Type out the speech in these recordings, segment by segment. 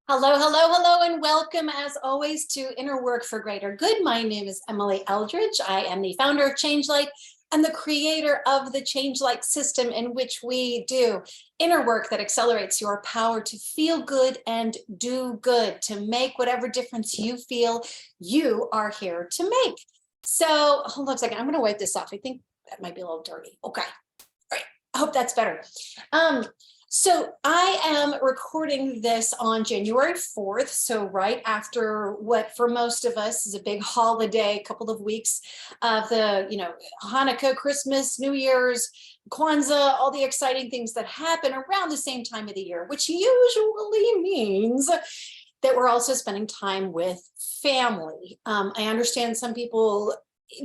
Hello, hello, hello, and welcome as always to Inner Work for Greater Good. My name is Emily Eldridge. I am the founder of Change Light and the creator of the Change Light system, in which we do inner work that accelerates your power to feel good and do good, to make whatever difference you feel you are here to make. So hold on a second. I'm going to wipe this off. I think that might be a little dirty. Okay. All right. I hope that's better. So I am recording this on January 4th, so right after what for most of us is a big holiday, couple of weeks of the, Hanukkah, Christmas, New Year's, Kwanzaa, all the exciting things that happen around the same time of the year, which usually means that we're also spending time with family. I understand some people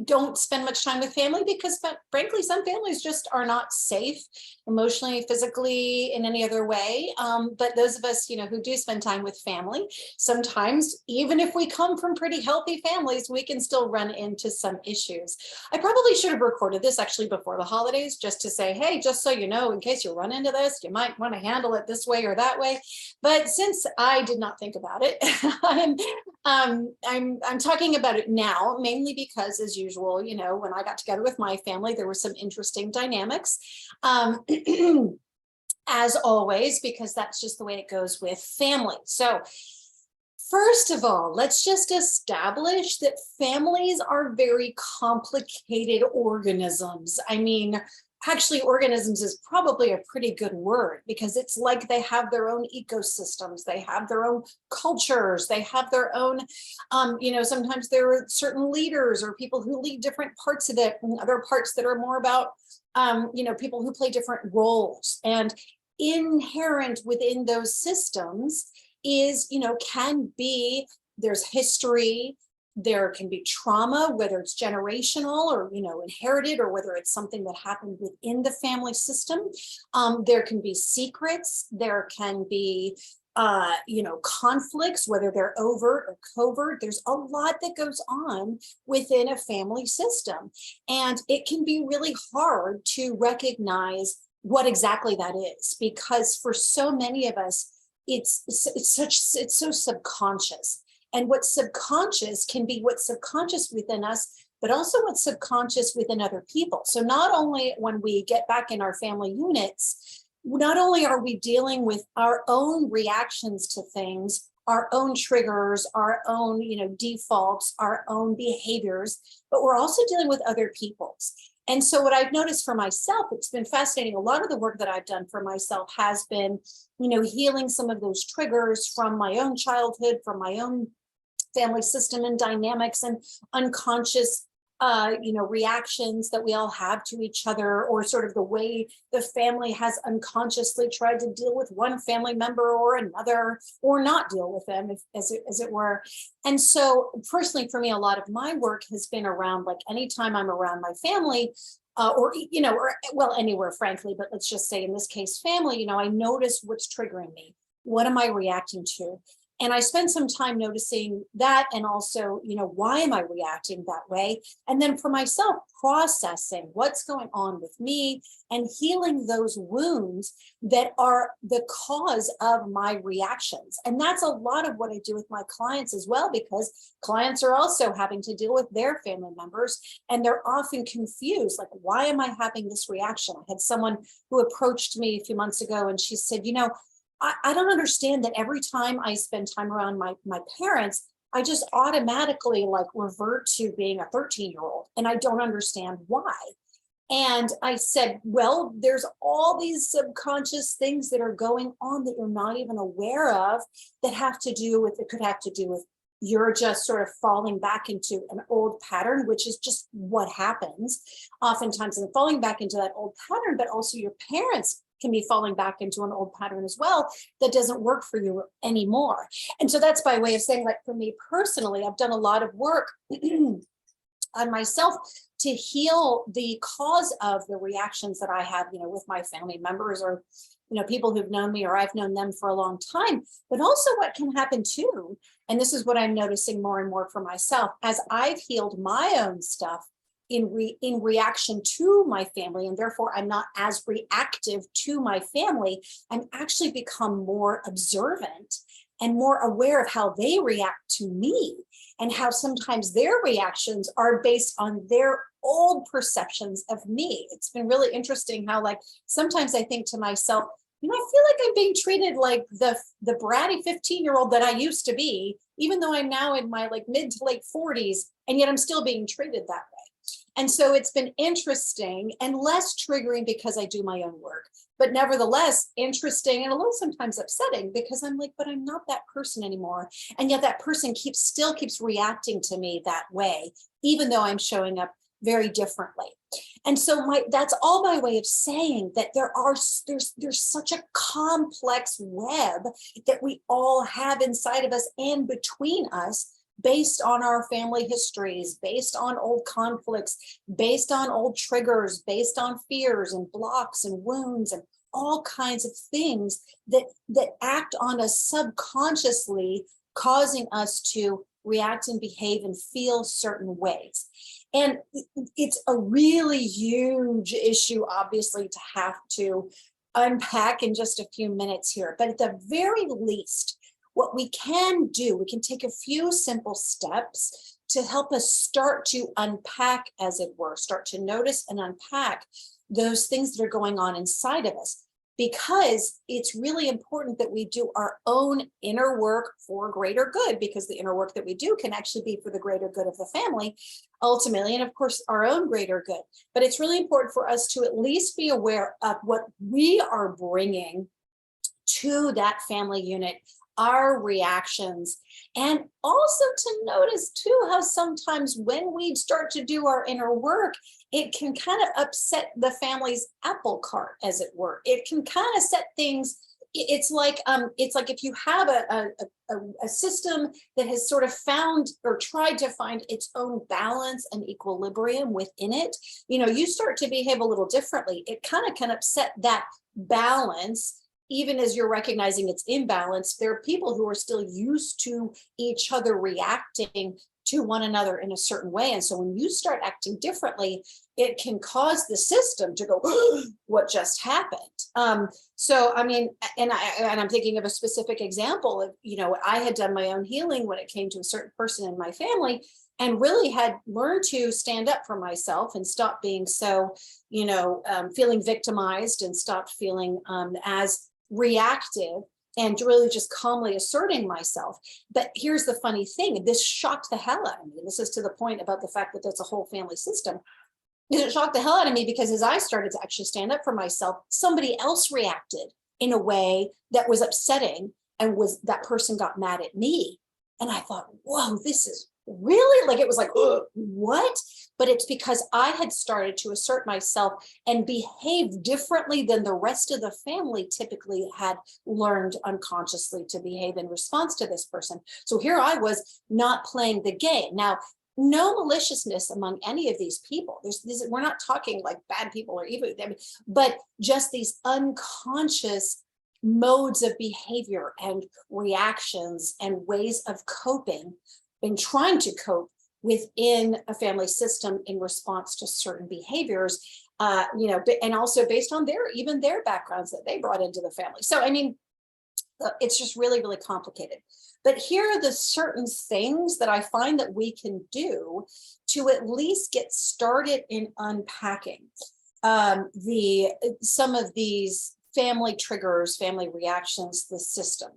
don't spend much time with family because, frankly, some families just are not safe emotionally, physically, in any other way. But those of us, who do spend time with family, sometimes, even if we come from pretty healthy families, we can still run into some issues. I probably should have recorded this actually before the holidays, just to say, hey, just so you know, in case you run into this, you might want to handle it this way or that way. But since I did not think about it, I'm talking about it now, mainly because, as usual, when I got together with my family, there were some interesting dynamics. As always, because that's just the way it goes with family. So first of all, let's just establish that families are very complicated organisms. I mean, actually, organisms is probably a pretty good word, because it's like they have their own ecosystems, they have their own cultures, they have their own, sometimes there are certain leaders or people who lead different parts of it, and other parts that are more about, people who play different roles. And inherent within those systems is, can be, there's history, there can be trauma, whether it's generational or, inherited, or whether it's something that happened within the family system. There can be secrets, there can be, conflicts, whether they're overt or covert. There's a lot that goes on within a family system. And it can be really hard to recognize what exactly that is, because for so many of us, it's so subconscious. And what's subconscious can be what's subconscious within us, but also what's subconscious within other people. So not only when we get back in our family units, not only are we dealing with our own reactions to things, our own triggers, our own, defaults, our own behaviors, but we're also dealing with other people's. And so what I've noticed for myself, it's been fascinating. A lot of the work that I've done for myself has been, healing some of those triggers from my own childhood, from my own family system and dynamics and unconscious, reactions that we all have to each other, or sort of the way the family has unconsciously tried to deal with one family member or another, or not deal with them, as it were. And so personally, for me, a lot of my work has been around, like, anytime I'm around my family, or anywhere, frankly, but let's just say in this case, family, I notice what's triggering me. What am I reacting to? And I spend some time noticing that, and also, why am I reacting that way? And then for myself, processing what's going on with me and healing those wounds that are the cause of my reactions. And that's a lot of what I do with my clients as well, because clients are also having to deal with their family members, and they're often confused, like, why am I having this reaction? I had someone who approached me a few months ago, and she said, I don't understand that every time I spend time around my parents, I just automatically revert to being a 13-year-old, and I don't understand why. And I said, well, there's all these subconscious things that are going on that you're not even aware of, that could have to do with you're just sort of falling back into an old pattern, which is just what happens oftentimes, and falling back into that old pattern, but also your parents can be falling back into an old pattern as well that doesn't work for you anymore. And so that's by way of saying, for me personally, I've done a lot of work on myself to heal the cause of the reactions that I have, with my family members, or, people who've known me, or I've known them for a long time. But also what can happen too, and this is what I'm noticing more and more for myself, as I've healed my own stuff in reaction to my family, and therefore I'm not as reactive to my family, I'm actually become more observant and more aware of how they react to me, and how sometimes their reactions are based on their old perceptions of me. It's been really interesting how, like, sometimes I think to myself, I feel like I'm being treated like the bratty 15-year-old that I used to be, even though I'm now in my like mid to late 40s, and yet I'm still being treated that way. And so it's been interesting and less triggering because I do my own work, but nevertheless interesting and a little sometimes upsetting, because I'm like, but I'm not that person anymore. And yet that person still keeps reacting to me that way, even though I'm showing up very differently. And so that's all my way of saying that there's such a complex web that we all have inside of us and between us, based on our family histories, based on old conflicts, based on old triggers, based on fears and blocks and wounds and all kinds of things that act on us subconsciously, causing us to react and behave and feel certain ways. And it's a really huge issue, obviously, to have to unpack in just a few minutes here. But at the very least, what we can do, we can take a few simple steps to help us start to unpack, as it were, start to notice and unpack those things that are going on inside of us. Because it's really important that we do our own inner work for greater good, because the inner work that we do can actually be for the greater good of the family, ultimately, and of course, our own greater good. But it's really important for us to at least be aware of what we are bringing to that family unit, our reactions, and also to notice too how sometimes when we start to do our inner work, it can kind of upset the family's apple cart, as it were. It can kind of set things. It's like if you have a system that has sort of found or tried to find its own balance and equilibrium within it, you start to behave a little differently. It kind of can upset that balance. Even as you're recognizing its imbalance, there are people who are still used to each other reacting to one another in a certain way. And so when you start acting differently, it can cause the system to go, what just happened? So, I mean, and I'm thinking of a specific example of, I had done my own healing when it came to a certain person in my family, and really had learned to stand up for myself and stop being so, feeling victimized, and stopped feeling as reactive, and really just calmly asserting myself. But here's the funny thing, this shocked the hell out of me. This is to the point about the fact that that's a whole family system. It shocked the hell out of me because as I started to actually stand up for myself, somebody else reacted in a way that was upsetting, and that person got mad at me. And I thought, whoa, this is really, like, it was like, what? But it's because I had started to assert myself and behave differently than the rest of the family typically had learned unconsciously to behave in response to this person. So here I was not playing the game. Now, no maliciousness among any of these people. We're not talking like bad people or evil, but just these unconscious modes of behavior and reactions and ways of coping and trying to cope within a family system in response to certain behaviors, and also based on their backgrounds that they brought into the family. So, I mean, it's just really, really complicated. But here are the certain things that I find that we can do to at least get started in unpacking some of these family triggers, family reactions, the system.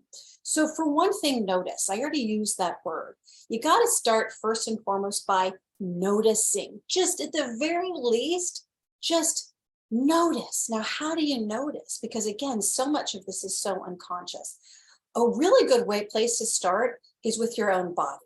So for one thing, notice. I already used that word. You got to start first and foremost by noticing. Just at the very least, just notice. Now, how do you notice? Because again, so much of this is so unconscious. A really good place to start is with your own body.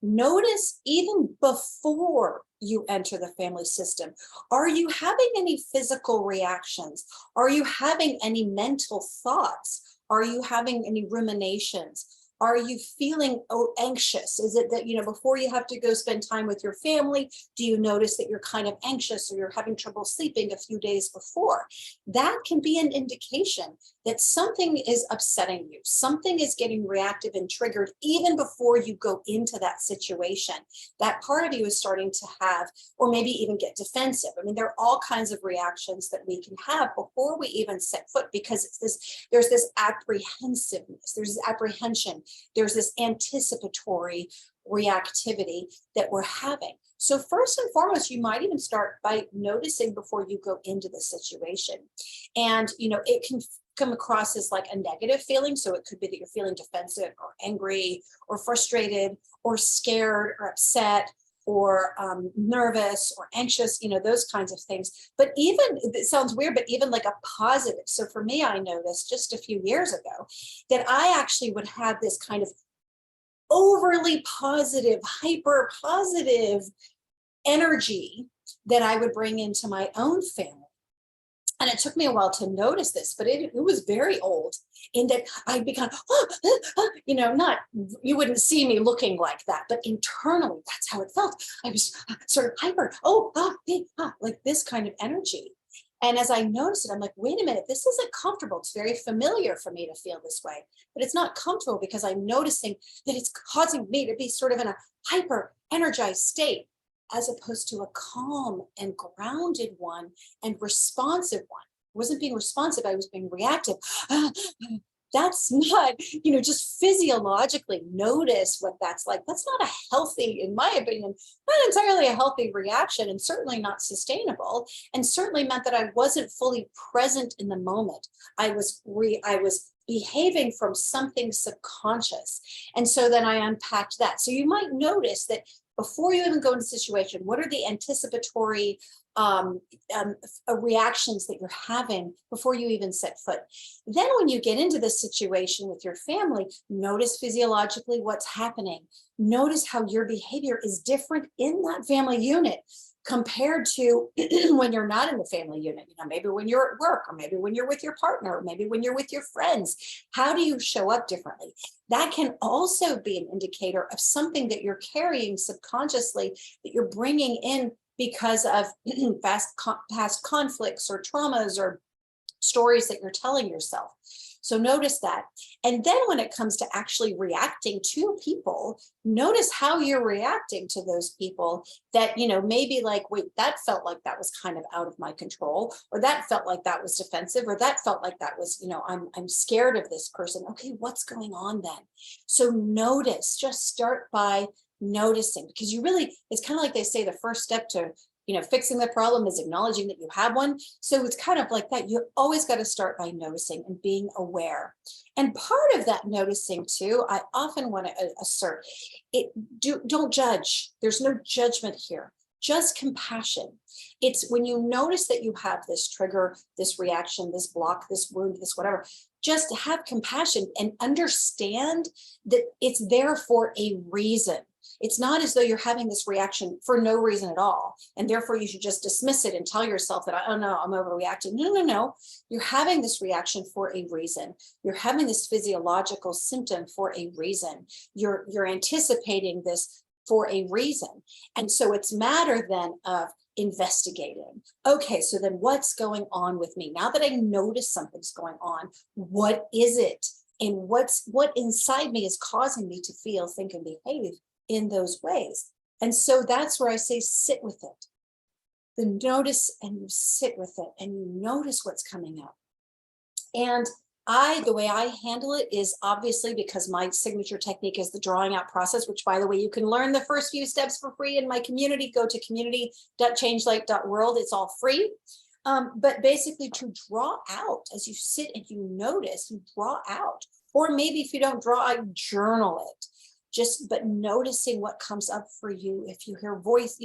Notice even before you enter the family system. Are you having any physical reactions? Are you having any mental thoughts? Are you having any ruminations? Are you feeling anxious? Is it that, before you have to go spend time with your family, do you notice that you're kind of anxious or you're having trouble sleeping a few days before? That can be an indication that something is upsetting you, something is getting reactive and triggered even before you go into that situation. That part of you is starting to have, or maybe even get defensive. I mean, there are all kinds of reactions that we can have before we even set foot, because it's this, there's this apprehensiveness, there's this apprehension, there's this anticipatory reactivity that we're having. So first and foremost, you might even start by noticing before you go into the situation. And, it can come across as like a negative feeling. So it could be that you're feeling defensive or angry or frustrated or scared or upset or nervous or anxious, those kinds of things. But even, it sounds weird, but even like a positive. So for me, I noticed just a few years ago that I actually would have this kind of overly positive, hyper positive energy that I would bring into my own family. And it took me a while to notice this, but it was very old in that I'd become, not, you wouldn't see me looking like that, but internally, that's how it felt. I was sort of hyper, like this kind of energy. And as I noticed it, I'm like, wait a minute, this isn't comfortable. It's very familiar for me to feel this way, but it's not comfortable because I'm noticing that it's causing me to be sort of in a hyper energized state, as opposed to a calm and grounded one and responsive one. I wasn't being responsive, I was being reactive. That's not, just physiologically notice what that's like. That's not a healthy, in my opinion, not entirely a healthy reaction, and certainly not sustainable, and certainly meant that I wasn't fully present in the moment. I was behaving from something subconscious. And so then I unpacked that. So you might notice that before you even go into the situation, what are the anticipatory reactions that you're having before you even set foot? Then when you get into this situation with your family, notice physiologically what's happening. Notice how your behavior is different in that family unit compared to when you're not in the family unit, maybe when you're at work, or maybe when you're with your partner, or maybe when you're with your friends. How do you show up differently? That can also be an indicator of something that you're carrying subconsciously, that you're bringing in because of past conflicts or traumas or stories that you're telling yourself. So notice that. And then when it comes to actually reacting to people, notice how you're reacting to those people that, maybe like, wait, that felt like that was kind of out of my control, or that felt like that was defensive, or that felt like that was, I'm scared of this person. Okay, what's going on then? So notice, just start by noticing, because it's kind of like they say the first step to fixing the problem is acknowledging that you have one. So it's kind of like that. You always got to start by noticing and being aware. And part of that noticing too, I often want to assert, don't judge. There's no judgment here, just compassion. It's when you notice that you have this trigger, this reaction, this block, this wound, this whatever, just have compassion and understand that it's there for a reason. It's not as though you're having this reaction for no reason at all, and therefore you should just dismiss it and tell yourself that, oh no, I'm overreacting. No. You're having this reaction for a reason. You're having this physiological symptom for a reason. You're anticipating this for a reason. And so it's matter then of investigating. Okay, so then what's going on with me? Now that I notice something's going on, what is it? And what inside me is causing me to feel, think, and behave in those ways? And so that's where I say sit with it. Then notice, and you sit with it, and you notice what's coming up. And the way I handle it is obviously, because my signature technique is the drawing out process, which, by the way, you can learn the first few steps for free in my community. Go to community.changelight.world. It's all free. But basically, to draw out as you sit and you notice, you draw out. Or maybe if you don't draw, I journal it. But noticing what comes up for you. If you hear voice,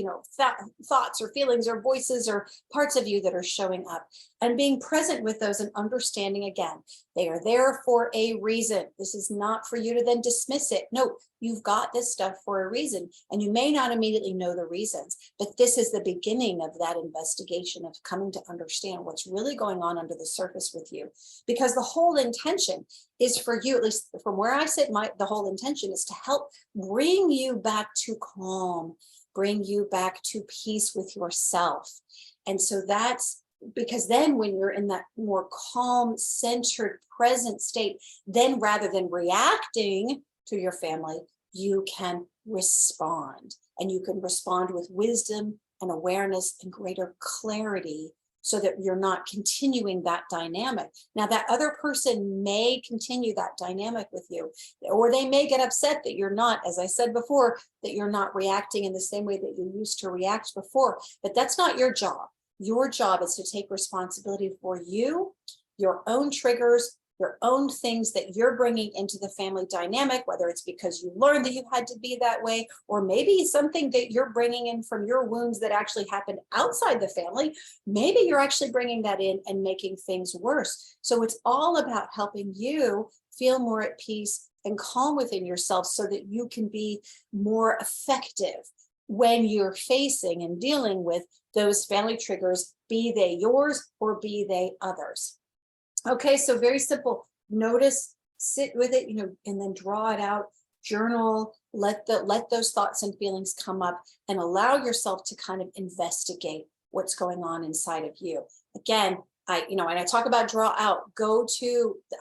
thoughts or feelings or voices or parts of you that are showing up, and being present with those and understanding, again, they are there for a reason. This is not for you to then dismiss it. No, you've got this stuff for a reason, and you may not immediately know the reasons, but this is the beginning of that investigation, of coming to understand what's really going on under the surface with you. Because the whole intention is for you, at least from where I sit, the whole intention is to help bring you back to calm, bring you back to peace with yourself. And so that's because then when you're in that more calm, centered, present state, then rather than reacting to your family, you can respond, and you can respond with wisdom and awareness and greater clarity, so that you're not continuing that dynamic. Now, that other person may continue that dynamic with you, or they may get upset that you're not, as I said before, that you're not reacting in the same way that you used to react before. But that's not your job. Your job is to take responsibility for you, your own triggers, your own things that you're bringing into the family dynamic, whether it's because you learned that you had to be that way, or maybe something that you're bringing in from your wounds that actually happened outside the family. Maybe you're actually bringing that in and making things worse. So it's all about helping you feel more at peace and calm within yourself, so that you can be more effective when you're facing and dealing with those family triggers, be they yours or be they others. Okay, so very simple. Notice, sit with it, and then draw it out, journal, let those thoughts and feelings come up, and allow yourself to kind of investigate what's going on inside of you. Again, when I talk about draw out,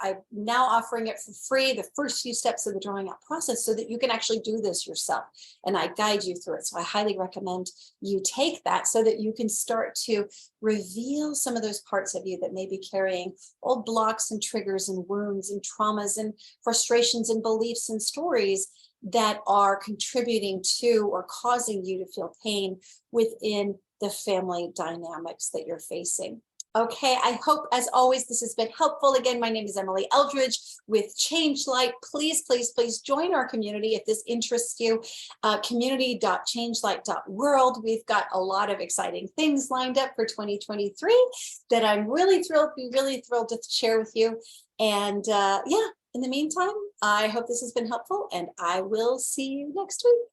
I'm now offering it for free, the first few steps of the drawing out process, so that you can actually do this yourself. And I guide you through it. So I highly recommend you take that, so that you can start to reveal some of those parts of you that may be carrying old blocks and triggers and wounds and traumas and frustrations and beliefs and stories that are contributing to or causing you to feel pain within the family dynamics that you're facing. Okay, I hope, as always, this has been helpful. Again, my name is Emily Eldridge with Change Light. Please, please, please join our community if this interests you. Community.changelight.world. We've got a lot of exciting things lined up for 2023 that I'm really thrilled to share with you. And yeah, in the meantime, I hope this has been helpful, and I will see you next week.